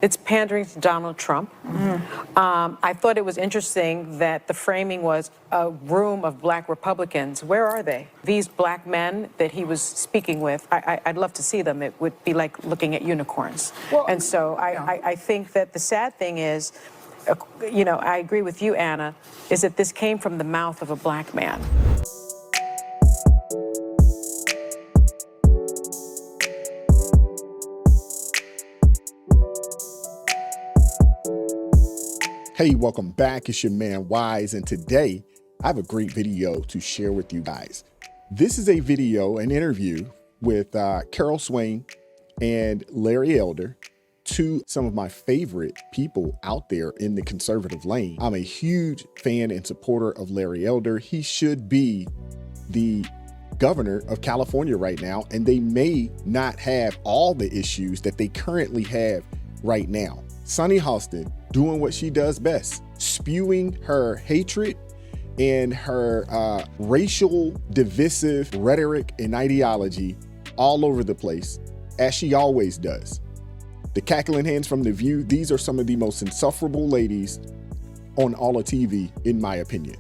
It's pandering to Donald Trump. I thought it was interesting that the framing was a room of black Republicans. Where are they? These black men that he was speaking with, I'd love to see them. It would be like looking at unicorns. Well, and so I think that the sad thing is, you know, I agree with you, Anna, is that this came from the mouth of a black man. Hey, welcome back. It's your man Wise, and today I have a great video to share with you guys. This is a video, an interview with Swain and Larry Elder, some of my favorite people out there in the conservative lane. I'm a huge fan and supporter of Larry Elder. He should be the governor of California right now, and they may not have all the issues that they currently have right now. Sunny Hostin doing what she does best, spewing her hatred and her racial divisive rhetoric and ideology all over the place, as she always does. The cackling hands from The View, these are some of the most insufferable ladies on all of TV, in my opinion.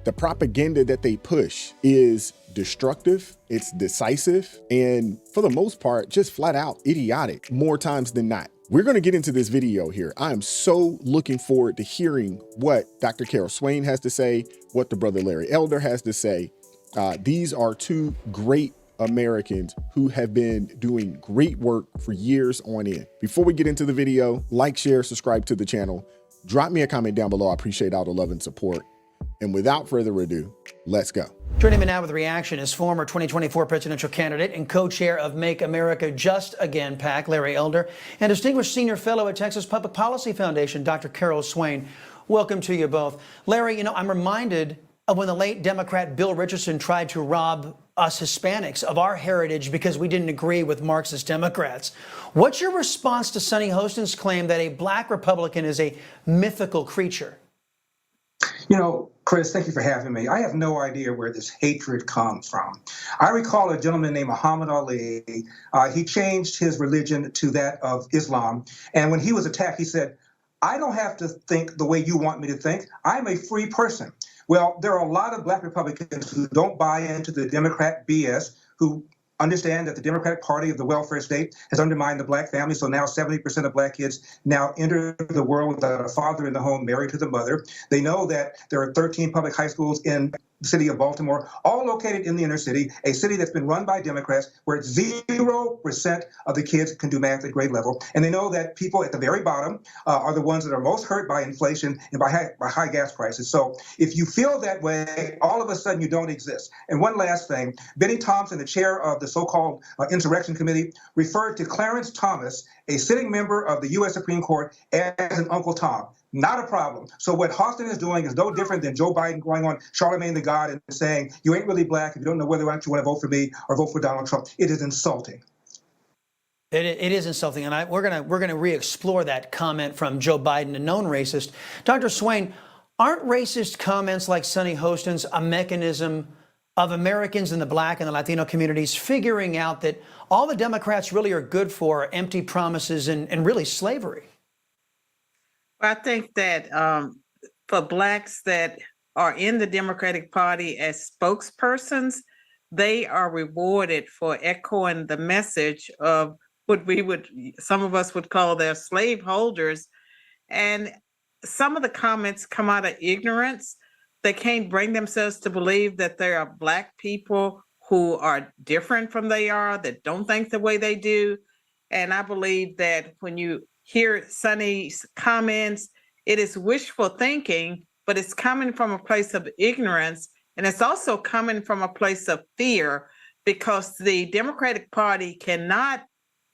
The propaganda that they push is destructive, it's decisive, and for the most part, just flat out idiotic more times than not. We're going to get into this video here. I am so looking forward to hearing what Dr. Swain has to say, what the brother Larry Elder has to say. These are two great Americans who have been doing great work for years on end. Before we get into the video, like, share, subscribe to the channel. Drop me a comment down below. I appreciate all the love and support. And without further ado, let's go. Joining me now with reaction is former 2024 presidential candidate and co-chair of Make America Just Again PAC, Larry Elder, and distinguished senior fellow at Texas Public Policy Foundation, Dr. Swain. Welcome to you both. Larry, you know, I'm reminded of when the late Democrat Bill Richardson tried to rob us Hispanics of our heritage because we didn't agree with Marxist Democrats. What's your response to Sunny Hostin's claim that a black Republican is a mythical creature? You know, Chris, thank you for having me. I have no idea where this hatred comes from. I recall a gentleman named Muhammad Ali. He changed his religion to that of Islam. And when he was attacked, he said, "I don't have to think the way you want me to think. I'm a free person." Well, there are a lot of black Republicans who don't buy into the Democrat BS, who understand that the Democratic Party of the welfare state has undermined the black family. So now 70% of black kids now enter the world without a father in the home, married to the mother. They know that there are 13 public high schools in the city of Baltimore, all located in the inner city, a city that's been run by Democrats, where 0% of the kids can do math at grade level. And they know that people at the very bottom are the ones that are most hurt by inflation and by high gas prices. So if you feel that way, all of a sudden you don't exist. And one last thing, Benny Thompson, the chair of the so-called Insurrection Committee, referred to Clarence Thomas, a sitting member of the U.S. Supreme Court, as an Uncle Tom. Not a problem. So what Hostin is doing is no different than Joe Biden going on Charlemagne the God and saying, you ain't really black if you don't know whether or not you want to vote for me or vote for Donald Trump. It is insulting. It is insulting, and we're gonna re-explore that comment from Joe Biden, a known racist. Dr. Swain, aren't racist comments like Sunny Hostin's a mechanism of Americans in the black and the Latino communities figuring out that all the Democrats really are good for are empty promises and really slavery? I think that for blacks that are in the Democratic Party as spokespersons, they are rewarded for echoing the message of what some of us would call their slave holders. And some of the comments come out of ignorance. They can't bring themselves to believe that there are black people who are different from they are, that don't think the way they do. And I believe that when you hear Sunny's comments, it is wishful thinking, but it's coming from a place of ignorance. And it's also coming from a place of fear, because the Democratic Party cannot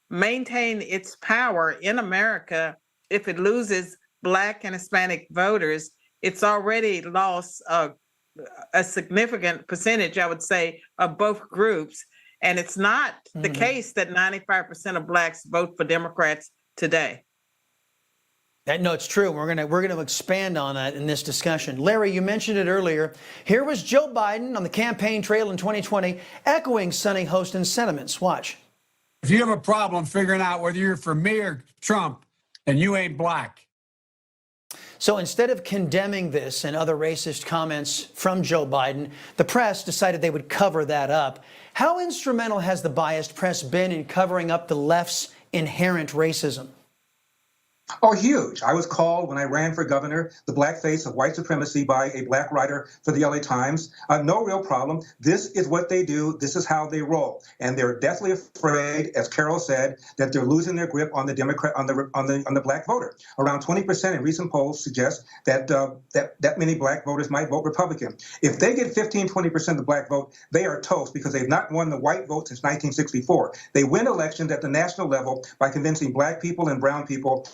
maintain its power in America if it loses black and Hispanic voters. It's already lost a significant percentage, I would say, of both groups. And it's not the case that 95% of blacks vote for Democrats today. No, it's true. We're gonna expand on that in this discussion. Larry, you mentioned it earlier. Here was Joe Biden on the campaign trail in 2020, echoing Sunny Hostin's sentiments. Watch. If you have a problem figuring out whether you're for me or Trump, and you ain't black. So instead of condemning this and other racist comments from Joe Biden, the press decided they would cover that up. How instrumental has the biased press been in covering up the left's inherent racism? Oh, huge. I was called when I ran for governor, the black face of white supremacy by a black writer for the LA Times. No real problem. This is what they do. This is how they roll. And they're deathly afraid, as Carol said, that they're losing their grip on the Democrat, on the black voter. Around 20% in recent polls suggest that that many black voters might vote Republican. If they get 15-20% of the black vote, they are toast because they've not won the white vote since 1964. They win elections at the national level by convincing black people and brown people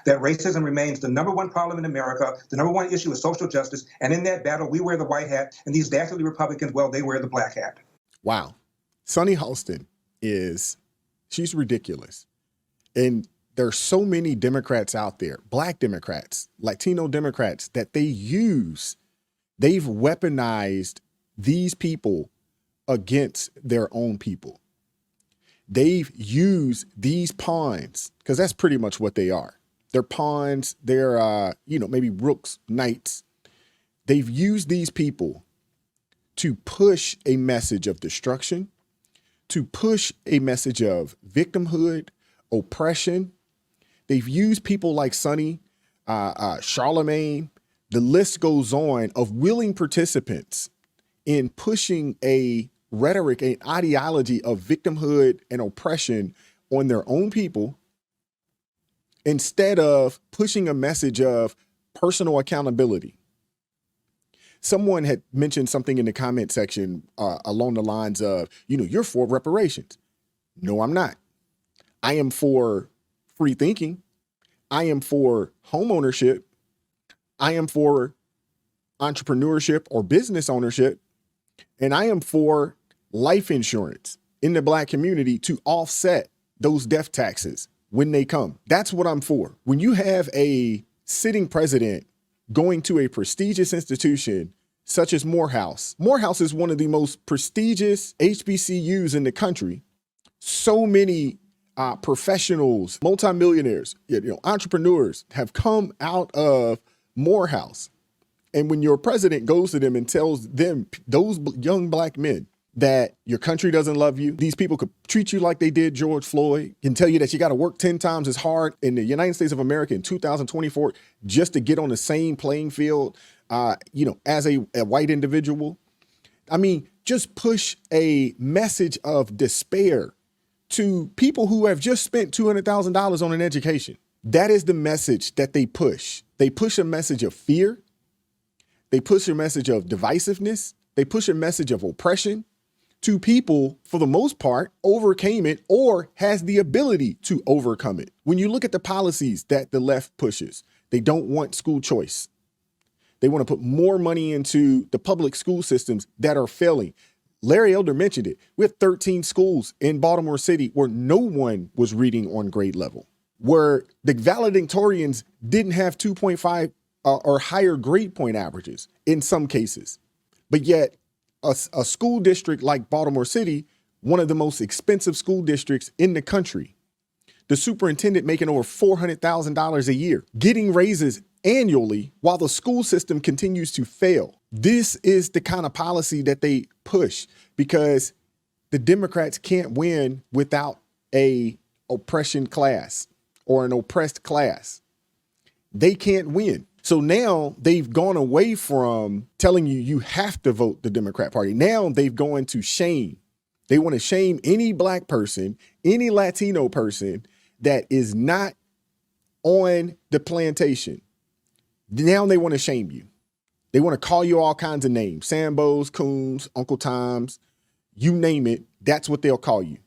that racism remains the number one problem in America. The number one issue is social justice. And in that battle, we wear the white hat. And these dastardly Republicans, well, they wear the black hat. Wow. Sunny Halston she's ridiculous. And there's so many Democrats out there, black Democrats, Latino Democrats, that they've weaponized these people against their own people. They've used these pawns, because that's pretty much what they are. They're pawns, they're, maybe rooks, knights. They've used these people to push a message of destruction, to push a message of victimhood, oppression. They've used people like Sonny, Charlemagne. The list goes on of willing participants in pushing a rhetoric, an ideology of victimhood and oppression on their own people, instead of pushing a message of personal accountability. Someone had mentioned something in the comment section along the lines of, you're for reparations. No, I'm not. I am for free thinking. I am for home ownership. I am for entrepreneurship or business ownership. And I am for life insurance in the black community to offset those death taxes when they come. That's what I'm for. When you have a sitting president going to a prestigious institution such as Morehouse is one of the most prestigious HBCUs in the country. So many professionals, multimillionaires, entrepreneurs have come out of Morehouse. And when your president goes to them and tells them, those young black men, that your country doesn't love you, these people could treat you like they did George Floyd, can tell you that you got to work 10 times as hard in the United States of America in 2024 just to get on the same playing field, as a white individual. I mean, just push a message of despair to people who have just spent $200,000 on an education. That is the message that they push. They push a message of fear. They push a message of divisiveness. They push a message of oppression to people, for the most part, overcame it or has the ability to overcome it. When you look at the policies that the left pushes, they don't want school choice. They want to put more money into the public school systems that are failing. Larry Elder mentioned it. We have 13 schools in Baltimore City where no one was reading on grade level, where the valedictorians didn't have 2.5 or higher grade point averages in some cases. But yet a school district like Baltimore City, one of the most expensive school districts in the country, the superintendent making over $400,000 a year, getting raises annually while the school system continues to fail. This is the kind of policy that they push because the Democrats can't win without a oppression class or an oppressed class. They can't win. So now they've gone away from telling you have to vote the Democrat Party. Now they've gone to shame. They want to shame any black person, any Latino person that is not on the plantation. Now they want to shame you. They want to call you all kinds of names, Sambos, Coons, Uncle Toms, you name it. That's what they'll call you.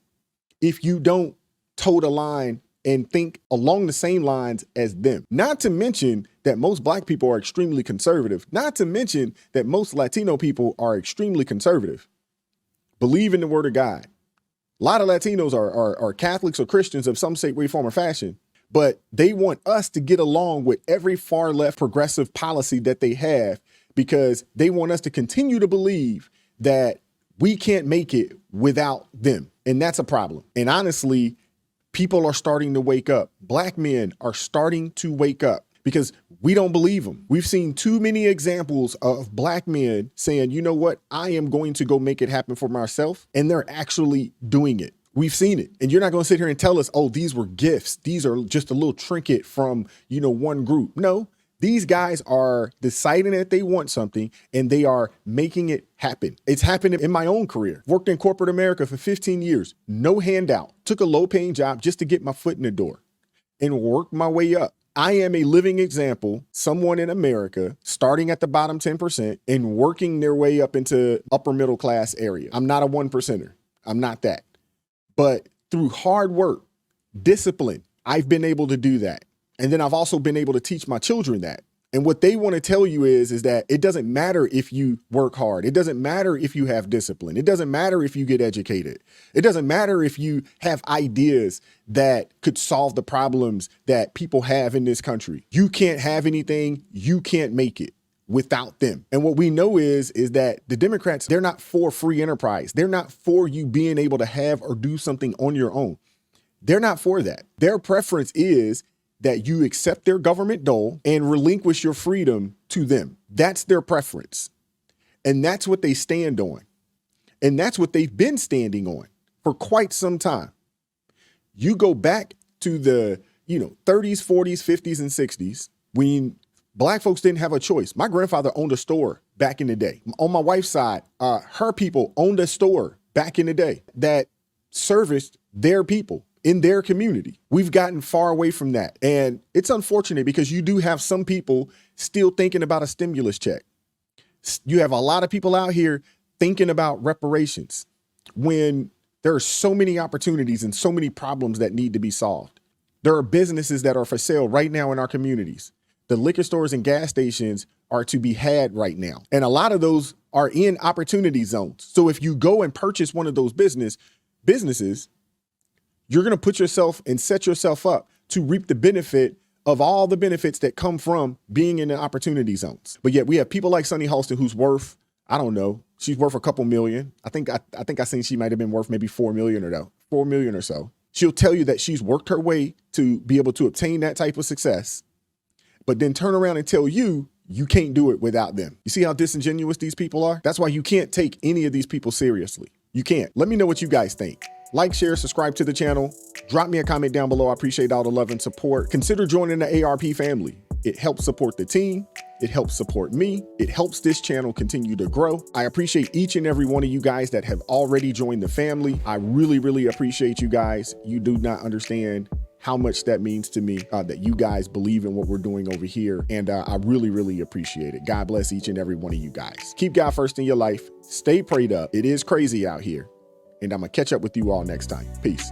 If you don't toe the line and think along the same lines as them. Not to mention that most black people are extremely conservative. Not to mention that most Latino people are extremely conservative. Believe in the word of God. A lot of Latinos are Catholics or Christians of some shape, way, form, or fashion. But they want us to get along with every far left progressive policy that they have because they want us to continue to believe that we can't make it without them. And that's a problem. And honestly, People are starting to wake up. Black men are starting to wake up because we don't believe them. We've seen too many examples of black men saying, you know what, I am going to go make it happen for myself. And they're actually doing it. We've seen it. And you're not going to sit here and tell us, oh, these were gifts. These are just a little trinket from, one group. No, these guys are deciding that they want something and they are making it happen. It's happened in my own career. Worked in corporate America for 15 years. No handout. Took a low paying job just to get my foot in the door and work my way up. I am a living example, someone in America starting at the bottom 10% and working their way up into upper middle class area. I'm not a 1%er. I'm not that. But through hard work, discipline, I've been able to do that. And then I've also been able to teach my children that. And what they want to tell you is that it doesn't matter if you work hard. It doesn't matter if you have discipline. It doesn't matter if you get educated. It doesn't matter if you have ideas that could solve the problems that people have in this country. You can't have anything. You can't make it without them. And what we know is that the Democrats, they're not for free enterprise. They're not for you being able to have or do something on your own. They're not for that. Their preference is that you accept their government dole and relinquish your freedom to them. That's their preference. And that's what they stand on. And that's what they've been standing on for quite some time. You go back to the, 30s, 40s, 50s, and 60s when black folks didn't have a choice. My grandfather owned a store back in the day. On my wife's side, her people owned a store back in the day that serviced their people in their community. We've gotten far away from that. And it's unfortunate because you do have some people still thinking about a stimulus check. You have a lot of people out here thinking about reparations when there are so many opportunities and so many problems that need to be solved. There are businesses that are for sale right now in our communities. The liquor stores and gas stations are to be had right now. And a lot of those are in opportunity zones. So if you go and purchase one of those businesses, you're going to put yourself and set yourself up to reap the benefit of all the benefits that come from being in the opportunity zones. But yet we have people like Sunny Halston who's worth, I don't know, she's worth a couple million. I think I seen she might have been worth maybe 4 million or so. She'll tell you that she's worked her way to be able to obtain that type of success, but then turn around and tell you you can't do it without them. You see how disingenuous these people are? That's why you can't take any of these people seriously. You can't. Let me know what you guys think. Like, share, subscribe to the channel. Drop me a comment down below. I appreciate all the love and support. Consider joining the ARP family. It helps support the team. It helps support me. It helps this channel continue to grow. I appreciate each and every one of you guys that have already joined the family. I really, really appreciate you guys. You do not understand how much that means to me, that you guys believe in what we're doing over here. And I really, really appreciate it. God bless each and every one of you guys. Keep God first in your life. Stay prayed up. It is crazy out here. And I'm going to catch up with you all next time. Peace.